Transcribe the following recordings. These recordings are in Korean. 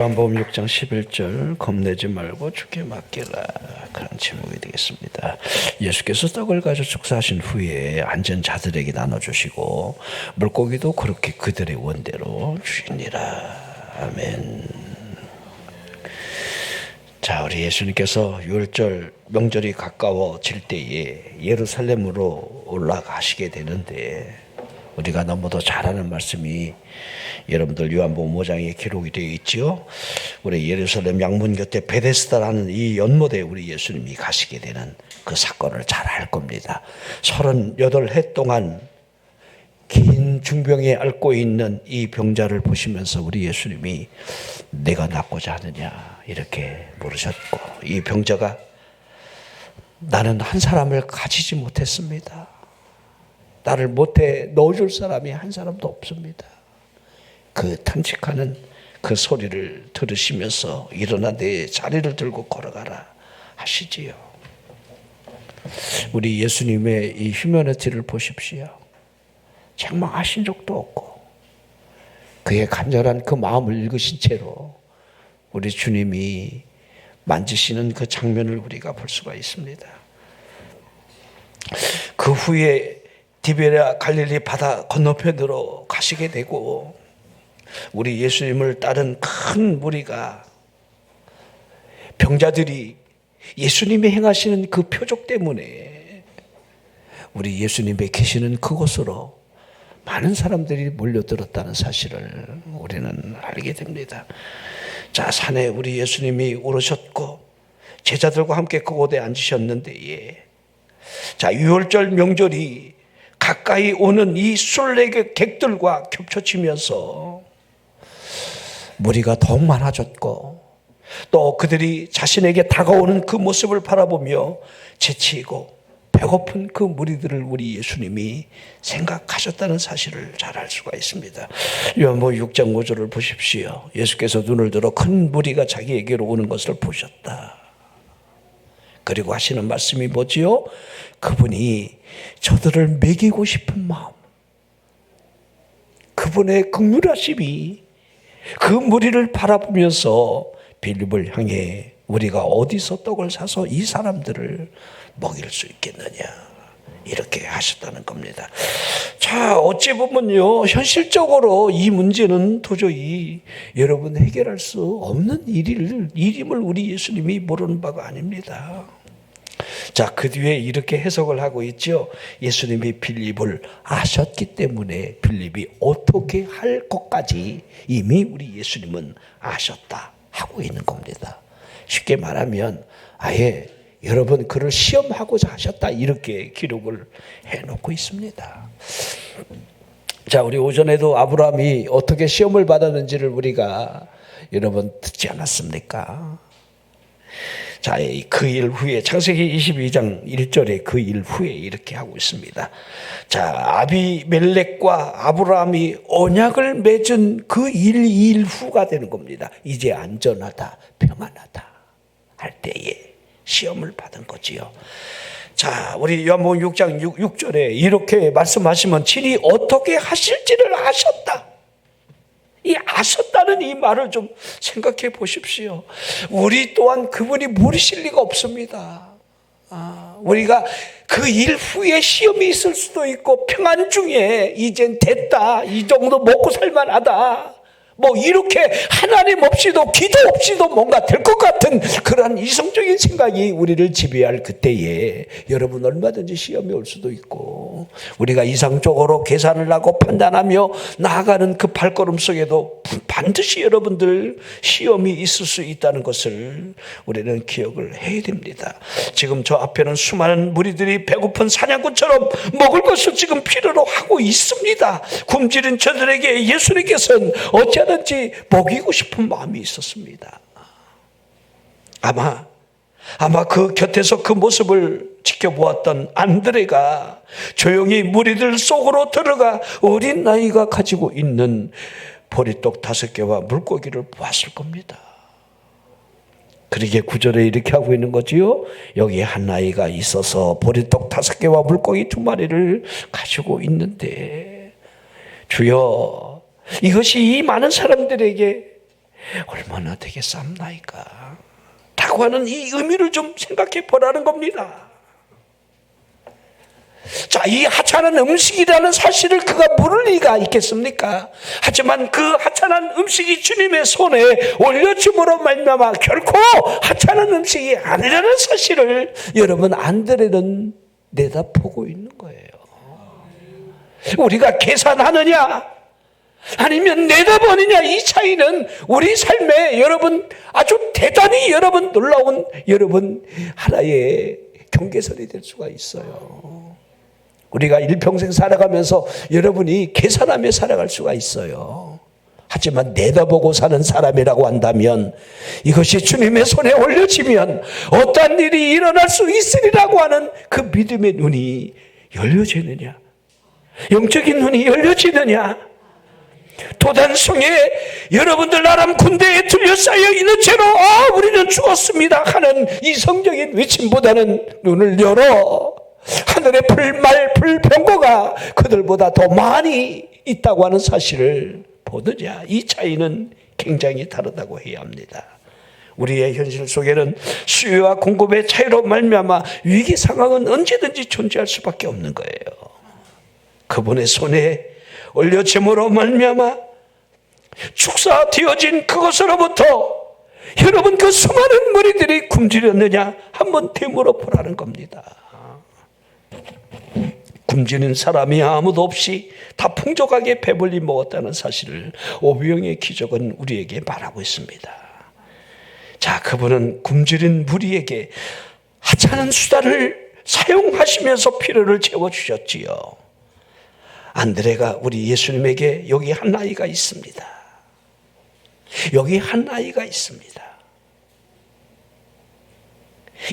요한복음 6장 11절 겁내지 말고 주께 맡기라, 그런 제목이 되겠습니다. 예수께서 떡을 가져 축사하신 후에 앉은 자들에게 나눠주시고 물고기도 그렇게 그들의 원대로 주시니라. 아멘. 자, 우리 예수님께서 유월절 명절이 가까워질 때에 예루살렘으로 올라가시게 되는데, 우리가 너무도 잘 아는 말씀이 여러분들 요한복음 5장에 기록이 되어 있죠. 우리 예루살렘 양문 곁에 베데스다라는 이 연못에 우리 예수님이 가시게 되는 그 사건을 잘 알 겁니다. 38해 동안 긴 중병에 앓고 있는 이 병자를 보시면서 우리 예수님이 내가 낫고자 하느냐 이렇게 물으셨고, 이 병자가 나는 한 사람을 가지지 못했습니다. 나를 못해 넣어줄 사람이 한 사람도 없습니다. 그 탄식하는 그 소리를 들으시면서 일어나 내 자리를 들고 걸어가라 하시지요. 우리 예수님의 이 휴머니티를 보십시오. 책망하신 적도 없고 그의 간절한 그 마음을 읽으신 채로 우리 주님이 만지시는 그 장면을 우리가 볼 수가 있습니다. 그 후에 디베랴 갈릴리 바다 건너편으로 가시게 되고, 우리 예수님을 따른 큰 무리가, 병자들이 예수님이 행하시는 그 표적 때문에 우리 예수님이 계시는 그곳으로 많은 사람들이 몰려들었다는 사실을 우리는 알게 됩니다. 자, 산에 우리 예수님이 오르셨고 제자들과 함께 그곳에 앉으셨는데, 자, 유월절 명절이 가까이 오는 이 순례객 객들과 겹쳐지면서 무리가 더욱 많아졌고, 또 그들이 자신에게 다가오는 그 모습을 바라보며 지치고 배고픈 그 무리들을 우리 예수님이 생각하셨다는 사실을 잘 알 수가 있습니다. 요한복음 6장 5절을 보십시오. 예수께서 눈을 들어 큰 무리가 자기에게로 오는 것을 보셨다. 그리고 하시는 말씀이 뭐지요? 그분이 저들을 먹이고 싶은 마음, 그분의 긍휼하심이 그 무리를 바라보면서 빌립을 향해 우리가 어디서 떡을 사서 이 사람들을 먹일 수 있겠느냐 이렇게 하셨다는 겁니다. 자, 어찌 보면요, 현실적으로 이 문제는 도저히 여러분 해결할 수 없는 일임을 우리 예수님이 모르는 바가 아닙니다. 자, 그 뒤에 이렇게 해석을 하고 있죠. 예수님이 빌립을 아셨기 때문에 빌립이 어떻게 할 것까지 이미 우리 예수님은 아셨다 하고 있는 겁니다. 쉽게 말하면 아예 여러분 그를 시험하고자 하셨다 이렇게 기록을 해놓고 있습니다. 자, 우리 오전에도 아브라함이 어떻게 시험을 받았는지를 우리가 여러분 듣지 않았습니까? 자, 그 일 후에 창세기 22장 1절에 그 일 후에 이렇게 하고 있습니다. 자, 아비멜렉과 아브라함이 언약을 맺은 그 일 후가 되는 겁니다. 이제 안전하다, 평안하다 할 때에 시험을 받은 거지요. 자, 우리 요한복음 6장 6절에 이렇게 말씀하시면 친히 어떻게 하실지를 아셨다. 이 아셨다는 이 말을 좀 생각해 보십시오. 우리 또한 그분이 모르실 리가 없습니다. 우리가 그 일 후에 시험이 있을 수도 있고 평안 중에 이젠 됐다, 이 정도 먹고 살만하다, 뭐 이렇게 하나님 없이도 기도 없이도 뭔가 될 것 같은 그러한 이성적인 생각이 우리를 지배할 그때에 여러분 얼마든지 시험이 올 수도 있고, 우리가 이상적으로 계산을 하고 판단하며 나아가는 그 발걸음 속에도 반드시 여러분들 시험이 있을 수 있다는 것을 우리는 기억을 해야 됩니다. 지금 저 앞에는 수많은 무리들이 배고픈 사냥꾼처럼 먹을 것을 지금 필요로 하고 있습니다. 굶주린 저들에게 예수님께서는 어찌하든지 먹이고 싶은 마음이 있었습니다. 아마 그 곁에서 그 모습을 지켜보았던 안드레가 조용히 무리들 속으로 들어가 어린 나이가 가지고 있는 보리떡 5개와 물고기를 보았을 겁니다. 그러게 9절에 이렇게 하고 있는 거지요. 여기에 한 아이가 있어서 보리떡 5개와 물고기 2마리를 가지고 있는데, 주여 이것이 이 많은 사람들에게 얼마나 되겠습니까? 라고 하는 이 의미를 좀 생각해 보라는 겁니다. 자, 이 하찮은 음식이라는 사실을 그가 모를 리가 있겠습니까? 하지만 그 하찮은 음식이 주님의 손에 올려줌으로 말미암아 결코 하찮은 음식이 아니라는 사실을 여러분 안드레는 내다보고 있는 거예요. 우리가 계산하느냐 아니면 내다보느냐, 이 차이는 우리 삶에 여러분 아주 대단히 여러분 놀라운 여러분 하나의 경계선이 될 수가 있어요. 우리가 일평생 살아가면서 여러분이 계산하며 살아갈 수가 있어요. 하지만 내다보고 사는 사람이라고 한다면 이것이 주님의 손에 올려지면 어떠한 일이 일어날 수 있으리라고 하는 그 믿음의 눈이 열려지느냐, 영적인 눈이 열려지느냐, 도단성에 여러분들 나름 군대에 둘러싸여 있는 채로 우리는 죽었습니다 하는 이성적인 외침보다는 눈을 열어 하늘의 불말 불병거가 그들보다 더 많이 있다고 하는 사실을 보느냐, 이 차이는 굉장히 다르다고 해야 합니다. 우리의 현실 속에는 수요와 공급의 차이로 말미암아 위기 상황은 언제든지 존재할 수밖에 없는 거예요. 그분의 손에 올려짐으로 말미암아 축사되어진 그것으로부터 여러분 그 수많은 무리들이 굶주렸느냐 한번 되물어 보라는 겁니다. 굶주린 사람이 아무도 없이 다 풍족하게 배불리 먹었다는 사실을 오병의 기적은 우리에게 말하고 있습니다. 자, 그분은 굶주린 무리에게 하찮은 수단을 사용하시면서 필요를 채워주셨지요. 안드레가 우리 예수님에게 여기 한 아이가 있습니다. 여기 한 아이가 있습니다.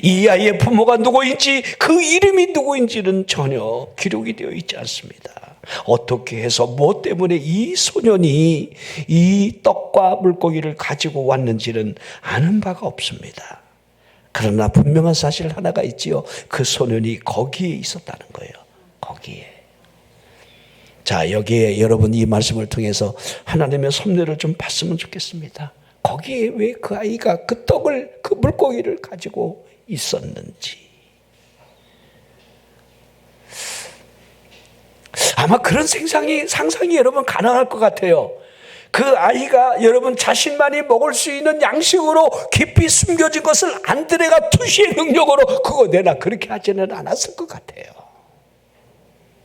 이 아이의 부모가 누구인지 그 이름이 누구인지는 전혀 기록이 되어 있지 않습니다. 어떻게 해서 뭐 때문에 이 소년이 이 떡과 물고기를 가지고 왔는지는 아는 바가 없습니다. 그러나 분명한 사실 하나가 있지요. 그 소년이 거기에 있었다는 거예요. 거기에. 자, 여기에 여러분 이 말씀을 통해서 하나님의 섭리를 좀 봤으면 좋겠습니다. 거기에 왜 그 아이가 그 떡을, 그 물고기를 가지고 있었는지. 아마 그런 상상이 여러분 가능할 것 같아요. 그 아이가 여러분 자신만이 먹을 수 있는 양식으로 깊이 숨겨진 것을 안드레가 투시의 능력으로 그거 내놔, 그렇게 하지는 않았을 것 같아요.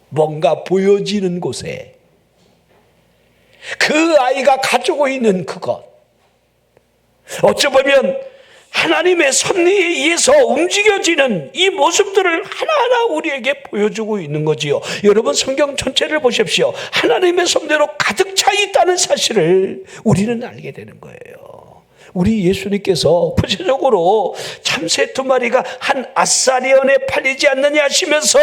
뭔가 보여지는 곳에 그 아이가 가지고 있는 그것, 어찌 보면 하나님의 섭리에 의해서 움직여지는 이 모습들을 하나하나 우리에게 보여주고 있는 거지요. 여러분 성경 전체를 보십시오. 하나님의 섭리로 가득 차 있다는 사실을 우리는 알게 되는 거예요. 우리 예수님께서 구체적으로 참새 2마리가 한 아사리언에 팔리지 않느냐 하시면서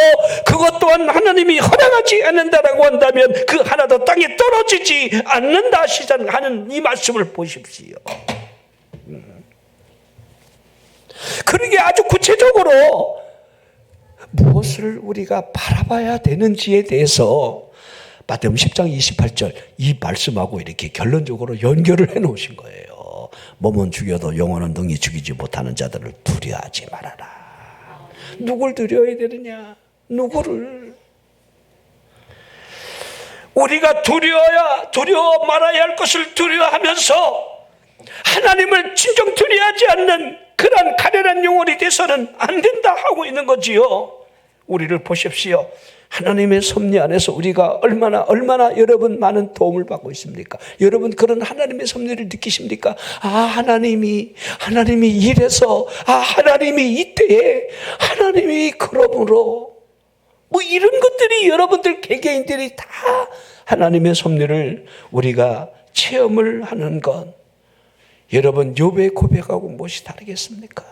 그것 또한 하나님이 허락하지 않는다라고 한다면 그 하나도 땅에 떨어지지 않는다 하는 이 말씀을 보십시오. 그러게 아주 구체적으로 무엇을 우리가 바라봐야 되는지에 대해서 마태복음 10장 28절 이 말씀하고 이렇게 결론적으로 연결을 해 놓으신 거예요. 몸은 죽여도 영혼은 능히 죽이지 못하는 자들을 두려워하지 말아라. 누굴 두려워해야 되느냐? 누구를? 우리가 두려워 말아야 할 것을 두려워하면서 하나님을 진정 두려워하지 않는 그런 가련한 영혼이 돼서는 안 된다 하고 있는 거지요. 우리를 보십시오. 하나님의 섭리 안에서 우리가 얼마나 여러분 많은 도움을 받고 있습니까? 여러분 그런 하나님의 섭리를 느끼십니까? 하나님이 이래서 하나님이 이때에 하나님이 그러므로 뭐 이런 것들이 여러분들 개개인들이 다 하나님의 섭리를 우리가 체험을 하는 것, 여러분 욥의 고백하고 무엇이 다르겠습니까?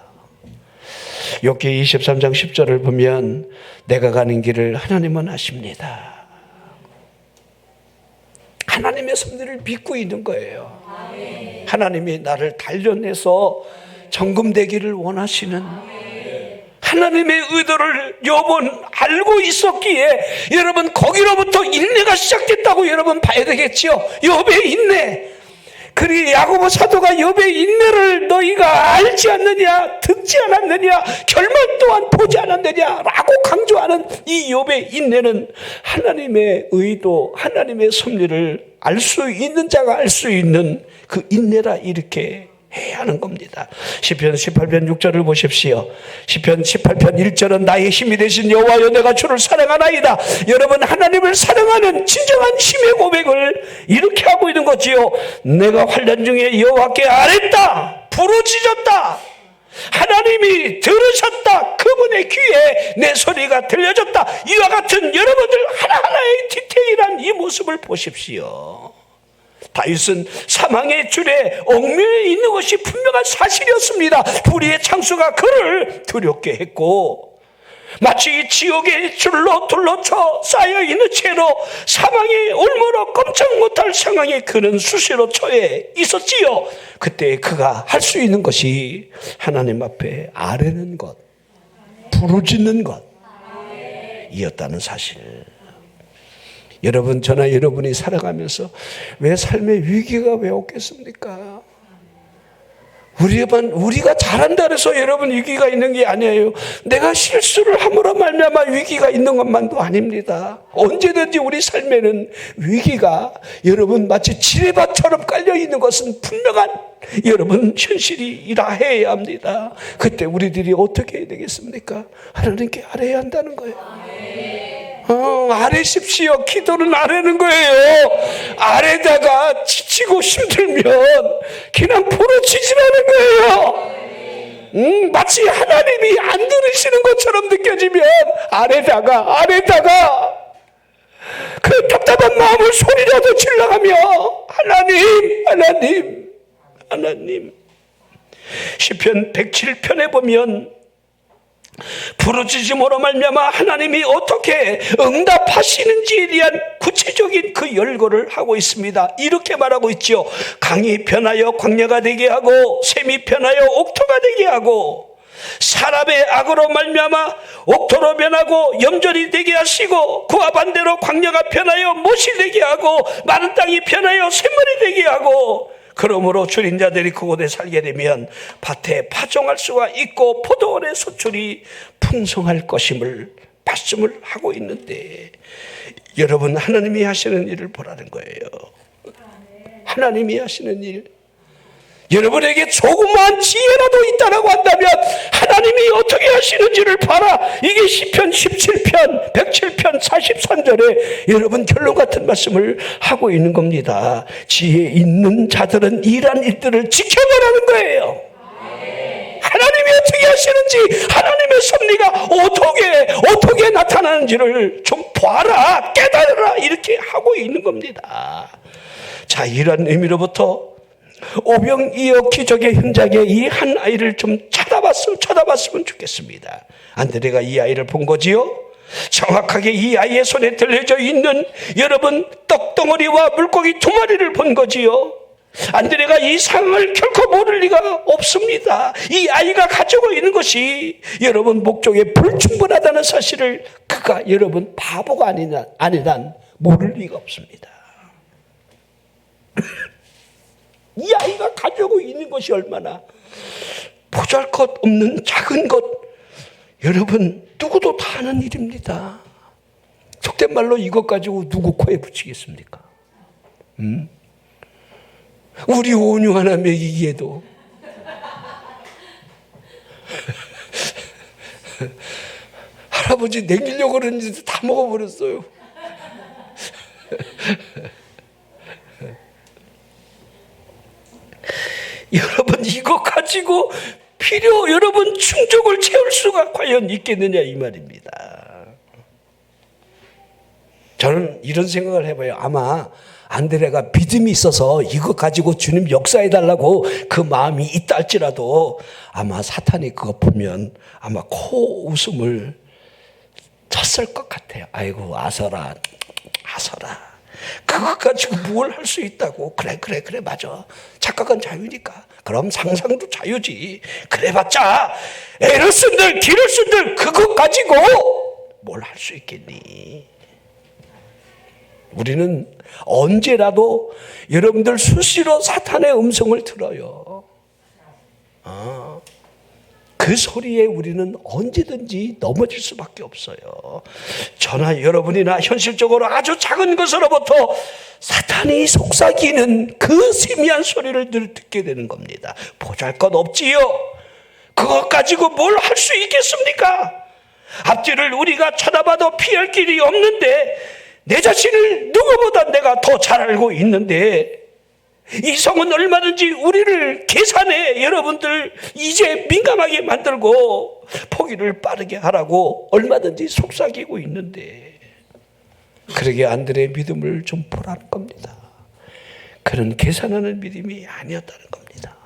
욥기 23장 10절을 보면 내가 가는 길을 하나님은 아십니다. 하나님의 섭리를 믿고 있는 거예요. 하나님이 나를 단련해서 정금되기를 원하시는 하나님의 의도를 욥은 알고 있었기에 여러분 거기로부터 인내가 시작됐다고 여러분 봐야 되겠죠. 욥의 인내, 그리 야고보 사도가 욥의 인내를 너희가 알지 않느냐, 듣지 않았느냐, 결말 또한 보지 않았느냐라고 강조하는 이 욥의 인내는 하나님의 의도, 하나님의 섭리를 알 수 있는 자가 알 수 있는 그 인내라 이렇게 해야 하는 겁니다. 시편 18편 6절을 보십시오. 시편 18편 1절은 나의 힘이 되신 여호와여 내가 주를 사랑하나이다. 여러분, 하나님을 사랑하는 진정한 힘의 고백을 이렇게 하고 있는 거지요. 내가 환난 중에 여호와께 아뢰다, 부르짖었다. 하나님이 들으셨다. 그분의 귀에 내 소리가 들려졌다. 이와 같은 여러분들 하나하나의 디테일한 이 모습을 보십시오. 다윗은 사망의 줄에 얽매여 있는 것이 분명한 사실이었습니다. 불의의 창수가 그를 두렵게 했고, 마치 지옥의 줄로 둘러쳐 쌓여있는 채로 사망의 올무로 꼼짝 못할 상황에 그는 수시로 처해 있었지요. 그때 그가 할 수 있는 것이 하나님 앞에 아뢰는 것, 부르짖는 것 이었다는 사실. 여러분, 저나 여러분이 살아가면서 왜 삶의 위기가 왜 없겠습니까? 우리가 잘한다 해서 여러분 위기가 있는 게 아니에요. 내가 실수를 함으로 말미암아 위기가 있는 것만도 아닙니다. 언제든지 우리 삶에는 위기가 여러분 마치 지뢰밭처럼 깔려있는 것은 분명한 여러분 현실이라 해야 합니다. 그때 우리들이 어떻게 해야 되겠습니까? 하나님께 아뢰야 한다는 거예요. 아뢰십시오. 기도는 아뢰는 거예요. 아뢰다가 지치고 힘들면 그냥 부르짖으라는 거예요. 마치 하나님이 안 들으시는 것처럼 느껴지면 아뢰다가 그 답답한 마음을 소리라도 질러가며 하나님. 시편 107편에 보면 부르짖음으로 말미암아 하나님이 어떻게 응답하시는지에 대한 구체적인 그 열거를 하고 있습니다. 이렇게 말하고 있죠. 강이 변하여 광야가 되게 하고 샘이 변하여 옥토가 되게 하고 사람의 악으로 말미암아 옥토로 변하고 염전이 되게 하시고 그와 반대로 광야가 변하여 못이 되게 하고 마른 땅이 변하여 샘물이 되게 하고 그러므로 줄인 자들이 그곳에 살게 되면 밭에 파종할 수가 있고 포도원의 소출이 풍성할 것임을 말씀을 하고 있는데 여러분 하나님이 하시는 일을 보라는 거예요. 하나님이 하시는 일. 여러분에게 조그마한 지혜라도 있다라고 한다면 하나님이 어떻게 하시는지를 봐라. 이게 시편 17편 107편 43절에 여러분 결론 같은 말씀을 하고 있는 겁니다. 지혜 있는 자들은 이러한 일들을 지켜보라는 거예요. 하나님이 어떻게 하시는지 하나님의 섭리가 어떻게 나타나는지를 좀 봐라, 깨달아라 이렇게 하고 있는 겁니다. 자, 이런 의미로부터 오병이어 기적의 현장에 이 한 아이를 좀 쳐다봤으면 좋겠습니다. 안드레가 이 아이를 본 거지요. 정확하게 이 아이의 손에 들려져 있는 여러분 떡덩어리와 물고기 2마리를 본 거지요. 안드레가 이 상황을 결코 모를 리가 없습니다. 이 아이가 가지고 있는 것이 여러분 목적에 불충분하다는 사실을 그가 여러분 바보가 아니란 모를 리가 없습니다. 이 아이가 가지고 있는 것이 얼마나 보잘것없는 작은 것, 여러분 누구도 다 아는 일입니다. 속된 말로 이것 가지고 누구 코에 붙이겠습니까? 우리 온유 하나 먹이기에도 할아버지 냉기려고 그랬는데 다 먹어버렸어요. 여러분 이거 가지고 여러분 충족을 채울 수가 과연 있겠느냐 이 말입니다. 저는 이런 생각을 해봐요. 아마 안드레가 믿음이 있어서 이거 가지고 주님 역사해달라고 그 마음이 있다 할지라도 아마 사탄이 그거 보면 아마 코 웃음을 쳤을 것 같아요. 아이고 아서라 그거 가지고 뭘 할 수 있다고. 그래 맞아. 착각은 자유니까. 그럼 상상도 자유지. 그래봤자 애를 쓴들 기를 쓴들 그거 가지고 뭘 할 수 있겠니. 우리는 언제라도 여러분들 수시로 사탄의 음성을 들어요. 그 소리에 우리는 언제든지 넘어질 수밖에 없어요. 저나 여러분이나 현실적으로 아주 작은 것으로부터 사탄이 속삭이는 그 세미한 소리를 늘 듣게 되는 겁니다. 보잘것없지요. 그것 가지고 뭘 할 수 있겠습니까? 앞뒤를 우리가 쳐다봐도 피할 길이 없는데, 내 자신을 누구보다 내가 더 잘 알고 있는데, 이성은 얼마든지 우리를 계산해 여러분들 이제 민감하게 만들고 포기를 빠르게 하라고 얼마든지 속삭이고 있는데, 그러게 안드레의 믿음을 좀 보라는 겁니다. 그런 계산하는 믿음이 아니었다는 겁니다.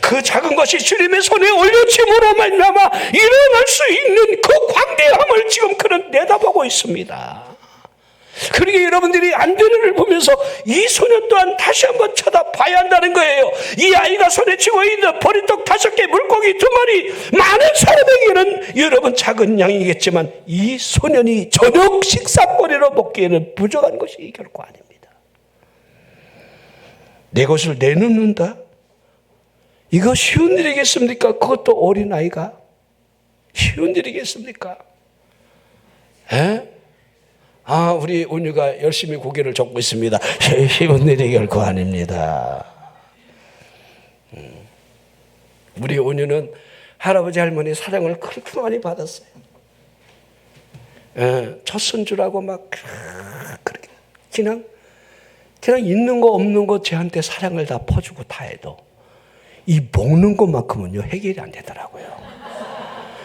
그 작은 것이 주님의 손에 올려짐으로 말미암아 일어날 수 있는 그 광대함을 지금 그는 내다보고 있습니다. 그러게 여러분들이 안드레를 보면서 이 소년 또한 다시 한번 쳐다봐야 한다는 거예요. 이 아이가 손에 쥐고 있는 보리떡 5개, 물고기 2마리, 많은 사람에게는 여러분 작은 양이겠지만 이 소년이 저녁 식사거리로 먹기에는 부족한 것이 결코 아닙니다. 내 것을 내놓는다? 이거 쉬운 일이겠습니까? 그것도 어린아이가 쉬운 일이겠습니까? 우리 온유가 열심히 고개를 젓고 있습니다. 쉬운 일이 결코 아닙니다. 우리 온유는 할아버지 할머니 사랑을 그렇게 많이 받았어요. 첫 손주라고 막 그렇게 그냥 있는 거 없는 거 저한테 사랑을 다 퍼주고 다 해도 이 먹는 것만큼은요 해결이 안 되더라고요.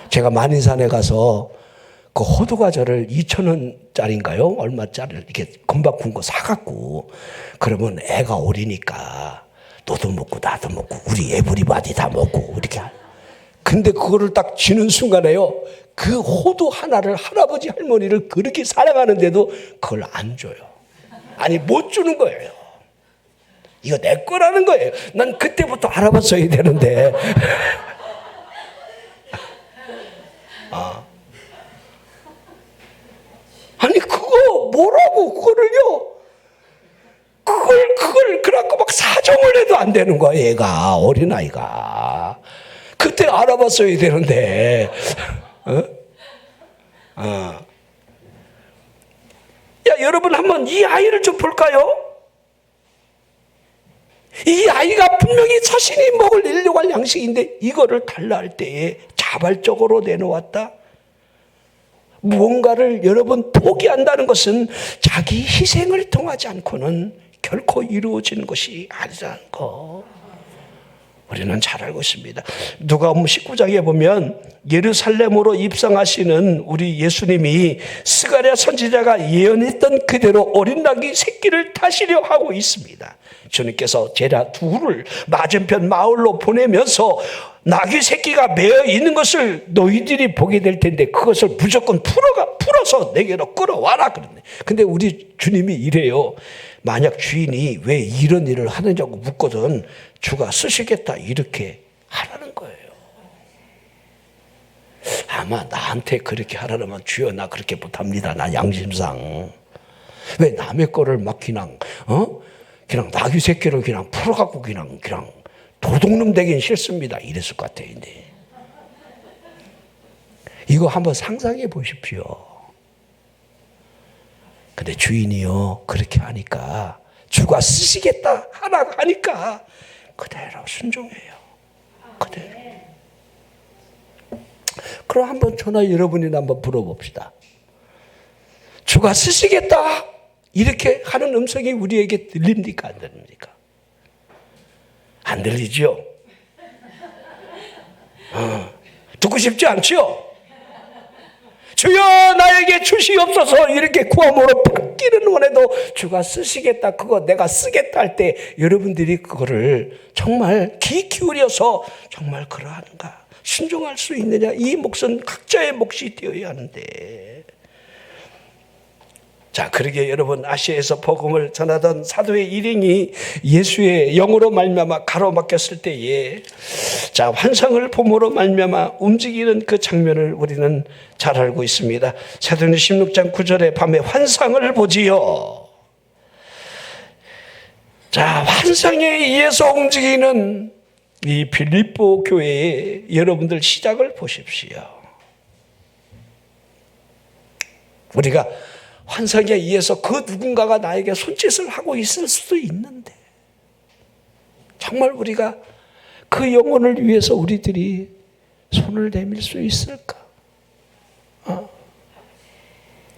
제가 만인산에 가서 그 호두과자를 2,000원짜리인가요? 얼마짜리를 이렇게 금방 군 거 사갖고, 그러면 애가 어리니까 너도 먹고 나도 먹고 우리 에브리바디 다 먹고 이렇게. 근데 그거를 딱 쥐는 순간에요, 그 호두 하나를 할아버지 할머니를 그렇게 사랑하는데도 그걸 안 줘요. 아니 못 주는 거예요. 이거 내 거라는 거예요. 난 그때부터 알아봤어야 되는데. 아니 그거 뭐라고 그거를요, 그걸 그래갖고 막 사정을 해도 안 되는 거야. 얘가 어린아이가 그때 알아봤어야 되는데. 야 여러분 한번 이 아이를 좀 볼까요? 이 아이가 분명히 자신이 먹을 일용할 양식인데 이거를 달라 할 때에 자발적으로 내놓았다. 무언가를 여러분 포기한다는 것은 자기 희생을 통하지 않고는 결코 이루어지는 것이 아니라는 거 우리는 잘 알고 있습니다. 누가복음 19장에 보면 예루살렘으로 입성하시는 우리 예수님이 스가랴 선지자가 예언했던 그대로 어린 나귀 새끼를 타시려 하고 있습니다. 주님께서 제자 둘을 맞은편 마을로 보내면서 나귀 새끼가 매어 있는 것을 너희들이 보게 될 텐데 그것을 무조건 풀어서 내게로 끌어와라 그러네. 근데 우리 주님이 이래요. 만약 주인이 왜 이런 일을 하느냐고 묻거든 주가 쓰시겠다 이렇게 하라는 거예요. 아마 나한테 그렇게 하라면 주여 나 그렇게 못합니다. 나 양심상. 왜 남의 거를 막 그냥 나귀 새끼를 그냥 풀어갖고 그냥 도둑놈 되긴 싫습니다. 이랬을 것 같아요. 이거 한번 상상해 보십시오. 근데 주인이요 그렇게 하니까 주가 쓰시겠다 하라고 하니까 그대로 순종해요. 그대로. 그럼 한번 저나 여러분이나 한번 물어봅시다. 주가 쓰시겠다 이렇게 하는 음성이 우리에게 들립니까 안 들립니까? 안 들리죠? 듣고 싶지 않죠? 주여 나에게 주시옵소서 이렇게 구함으로 받기는 원해도 주가 쓰시겠다 그거 내가 쓰겠다 할 때 여러분들이 그거를 정말 귀 기울여서 정말 그러한가 순종할 수 있느냐 이 몫은 각자의 몫이 되어야 하는데 자, 그러게 여러분, 아시아에서 복음을 전하던 사도의 일행이 예수의 영으로 말미암아 가로막혔을 때에, 자, 환상을 봄으로 말미암아 움직이는 그 장면을 우리는 잘 알고 있습니다. 사도행전 16장 9절에 밤에 환상을 보지요. 자, 환상에 의해서 움직이는 이 빌립보 교회의 여러분들 시작을 보십시오. 우리가 환상에 의해서 그 누군가가 나에게 손짓을 하고 있을 수도 있는데, 정말 우리가 그 영혼을 위해서 우리들이 손을 내밀 수 있을까?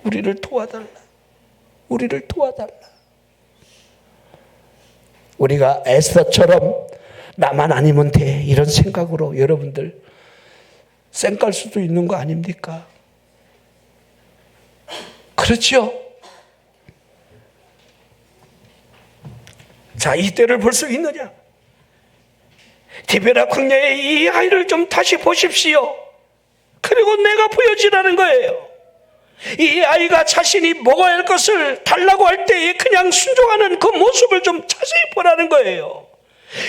우리를 도와달라. 우리를 도와달라. 우리가 에스더처럼 나만 아니면 돼, 이런 생각으로 여러분들 쌩깔 수도 있는 거 아닙니까? 그렇죠? 자, 이때를 볼 수 있느냐? 디베라 광야의 이 아이를 좀 다시 보십시오. 그리고 내가 보여지라는 거예요. 이 아이가 자신이 먹어야 할 것을 달라고 할 때에 그냥 순종하는 그 모습을 좀 자세히 보라는 거예요.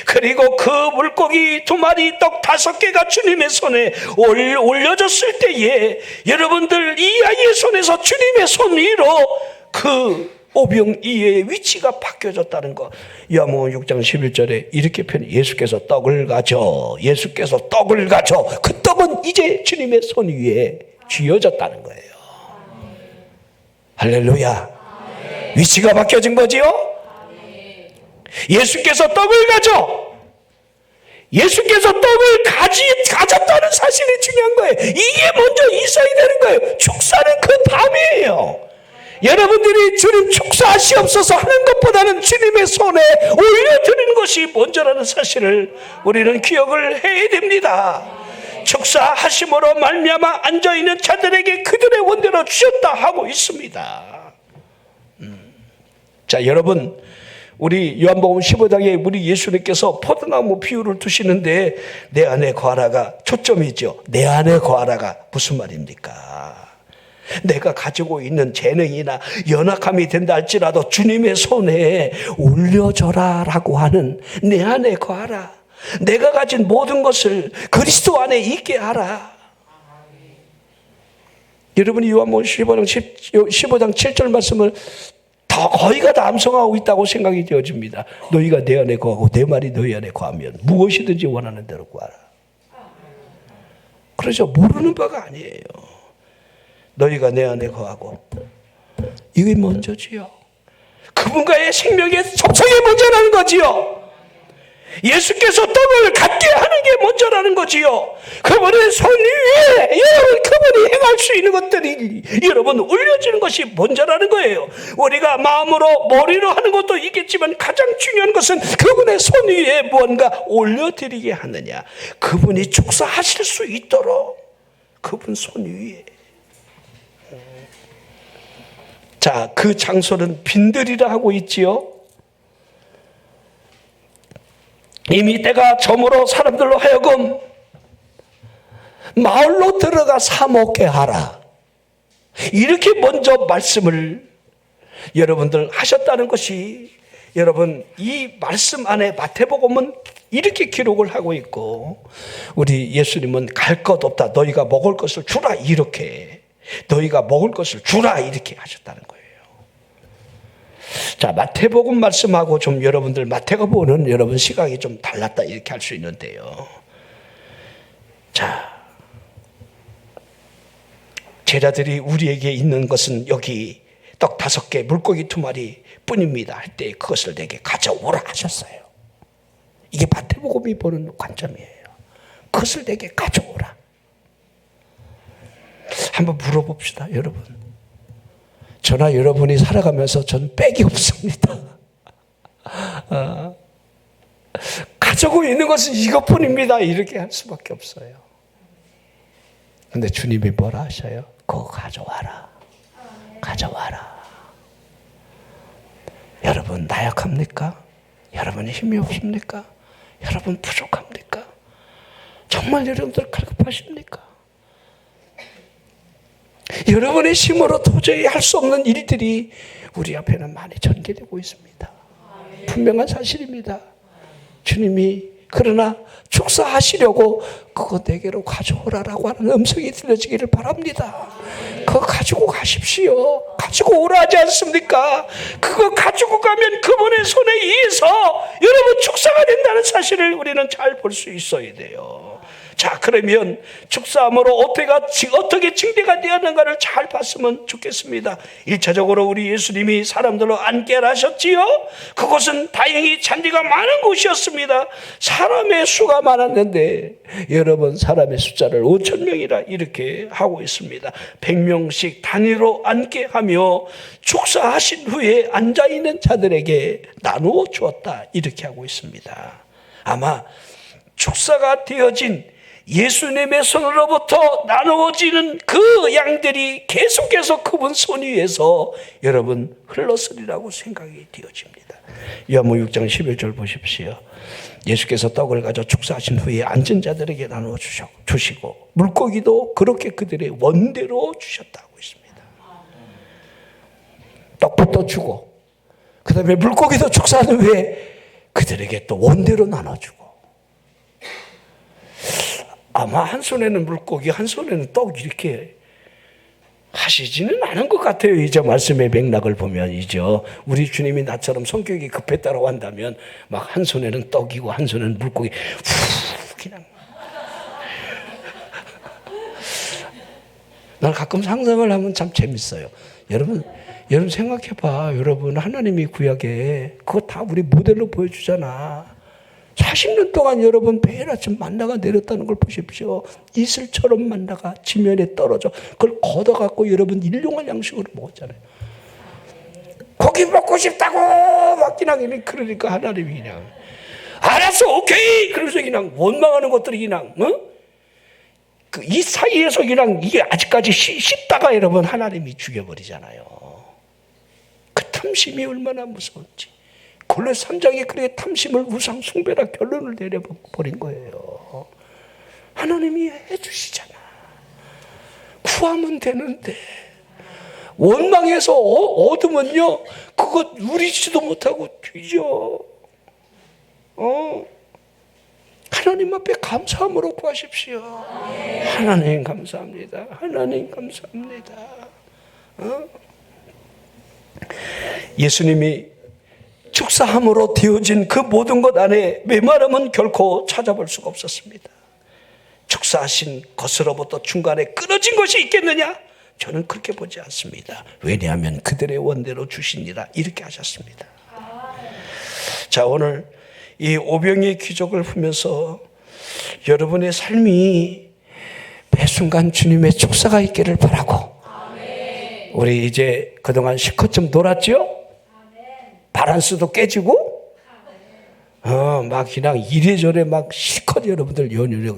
그리고 그 물고기 2마리 떡 5개가 주님의 손에 올려졌을 때에 여러분들, 이 아이의 손에서 주님의 손 위로 그 오병이의 위치가 바뀌어졌다는 거. 요한복음 6장 11절에 이렇게 표현해. 예수께서 떡을 가져, 예수께서 떡을 가져. 그 떡은 이제 주님의 손 위에 쥐어졌다는 거예요. 할렐루야. 위치가 바뀌어진 거지요. 예수께서 떡을 가져, 예수께서 떡을 가졌다는 사실이 중요한 거예요. 이게 먼저 있어야 되는 거예요. 축사는 그 다음이에요. 여러분들이 주님 축사하시옵소서 하는 것보다는 주님의 손에 올려드리는 것이 먼저라는 사실을 우리는 기억을 해야 됩니다. 축사하심으로 말미암아 앉아있는 자들에게 그들의 원대로 주셨다 하고 있습니다. 자, 여러분, 우리 요한복음 15장에 우리 예수님께서 포도나무 비유를 두시는데, 내 안에 거하라가 초점이죠. 내 안에 거하라가 무슨 말입니까? 내가 가지고 있는 재능이나 연약함이 된다 할지라도 주님의 손에 올려줘라 라고 하는, 내 안에 거하라. 내가 가진 모든 것을 그리스도 안에 있게 하라. 여러분이 요한복음 15장 7절 말씀을 거의가 다 암송하고 있다고 생각이 되어집니다. 너희가 내 안에 거하고 내 말이 너희 안에 거하면 무엇이든지 원하는 대로 구하라. 그래서 모르는 바가 아니에요. 너희가 내 안에 거하고, 이게 먼저지요. 그분과의 생명의 속성이 먼저라는 거지요. 예수께서 떡을 갖게 하는 게 먼저라는 거지요. 그분의 손 위에 여러분, 그분이 행할 수 있는 것들이 여러분 올려지는 것이 먼저라는 거예요. 우리가 마음으로 머리로 하는 것도 있겠지만 가장 중요한 것은 그분의 손 위에 무언가 올려드리게 하느냐. 그분이 축사하실 수 있도록 그분 손 위에. 자, 그 장소는 빈들이라 하고 있지요. 이미 때가 저물어 사람들로 하여금 마을로 들어가 사 먹게 하라. 이렇게 먼저 말씀을 여러분들 하셨다는 것이, 여러분 이 말씀 안에 마태복음은 이렇게 기록을 하고 있고, 우리 예수님은 갈 것 없다, 너희가 먹을 것을 주라, 이렇게, 너희가 먹을 것을 주라, 이렇게 하셨다는 거예요. 자, 마태복음 말씀하고 좀 여러분들 마태가 보는 여러분 시각이 좀 달랐다, 이렇게 할 수 있는데요. 자, 제자들이 우리에게 있는 것은 여기 떡 5개, 물고기 2마리 뿐입니다 할 때 그것을 내게 가져오라 하셨어요. 이게 마태복음이 보는 관점이에요. 그것을 내게 가져오라. 한번 물어봅시다, 여러분. 저나 여러분이 살아가면서 전 빽이 없습니다. 가지고 있는 것은 이것뿐입니다, 이렇게 할 수밖에 없어요. 근데 주님이 뭐라 하셔요? 그거 가져와라. 가져와라. 여러분 나약합니까? 여러분이 힘이 없습니까? 여러분 부족합니까? 정말 여러분들 갈급하십니까? 여러분의 힘으로 도저히 할 수 없는 일들이 우리 앞에는 많이 전개되고 있습니다. 분명한 사실입니다. 주님이 그러나 축사하시려고 그거 내게로 가져오라라고 하는 음성이 들려지기를 바랍니다. 그거 가지고 가십시오. 가지고 오라 하지 않습니까? 그거 가지고 가면 그분의 손에 의해서 여러분 축사가 된다는 사실을 우리는 잘 볼 수 있어야 돼요. 자, 그러면 축사함으로 어떻게 증대가 되었는가를 잘 봤으면 좋겠습니다. 1차적으로 우리 예수님이 사람들로 안개를 하셨지요. 그곳은 다행히 잔디가 많은 곳이었습니다. 사람의 수가 많았는데 여러분, 사람의 숫자를 5,000명이라 이렇게 하고 있습니다. 100명씩 단위로 안개하며 축사하신 후에 앉아있는 자들에게 나누어 주었다, 이렇게 하고 있습니다. 아마 축사가 되어진 예수님의 손으로부터 나누어지는 그 양들이 계속해서 그분 손 위에서 여러분 흘렀으리라고 생각이 되어집니다. 요한복음 6장 11절 보십시오. 예수께서 떡을 가져 축사하신 후에 앉은 자들에게 나누어 주시고 물고기도 그렇게 그들의 원대로 주셨다고 있습니다. 떡부터 주고 그 다음에 물고기도 축사한 후에 그들에게 또 원대로 나눠주고, 아마 한 손에는 물고기, 한 손에는 떡 이렇게 하시지는 않은 것 같아요. 이제 말씀의 맥락을 보면 이죠. 우리 주님이 나처럼 성격이 급했다고 한다면 막 한 손에는 떡이고 한 손에는 물고기 후 그냥. 난 가끔 상상을 하면 참 재밌어요. 여러분 생각해봐. 여러분, 하나님이 구약에 그거 다 우리 모델로 보여주잖아. 40년 동안 여러분 매일 아침 만나가 내렸다는 걸 보십시오. 이슬처럼 만나가 지면에 떨어져 그걸 걷어갖고 여러분 일용할 양식으로 먹었잖아요. 고기 먹고 싶다고 막 그냥 그러니까 하나님이 그냥 알았어 오케이 그러면서 그냥 원망하는 것들이 그냥 이 사이에서 그냥 이게 아직까지 씹다가 여러분 하나님이 죽여버리잖아요. 그 탐심이 얼마나 무서운지. 골로새 3장에 그렇게 탐심을 우상 숭배라 결론을 내려버린 거예요. 하나님이 해주시잖아. 구하면 되는데 원망해서 얻으면요 그거 누리지도 못하고 뒤져. 하나님 앞에 감사함으로 구하십시오. 하나님 감사합니다. 하나님 감사합니다. 예수님이 축사함으로 되어진 그 모든 것 안에 메마름은 결코 찾아볼 수가 없었습니다. 축사하신 것으로부터 중간에 끊어진 것이 있겠느냐? 저는 그렇게 보지 않습니다. 왜냐하면 그들의 원대로 주시니라 이렇게 하셨습니다. 자, 오늘 이 오병이의 기적을 보면서 여러분의 삶이 매 순간 주님의 축사가 있기를 바라고, 우리 이제 그동안 실컷 좀 놀았죠? 바란스도 깨지고, 막 그냥 이래저래 막 실컷 여러분들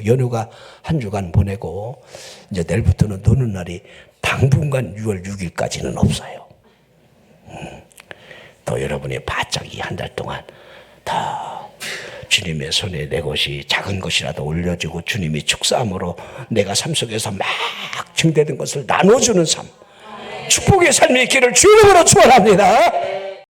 연휴가 한 주간 보내고, 이제 내일부터는 노는 날이 당분간 6월 6일까지는 없어요. 또 여러분이 바짝 이 한 달 동안 더 주님의 손에 내 것이 작은 것이라도 올려지고 주님이 축사함으로 내가 삶 속에서 막 증대된 것을 나눠주는 삶, 축복의 삶이 있기를 주님으로 축원합니다.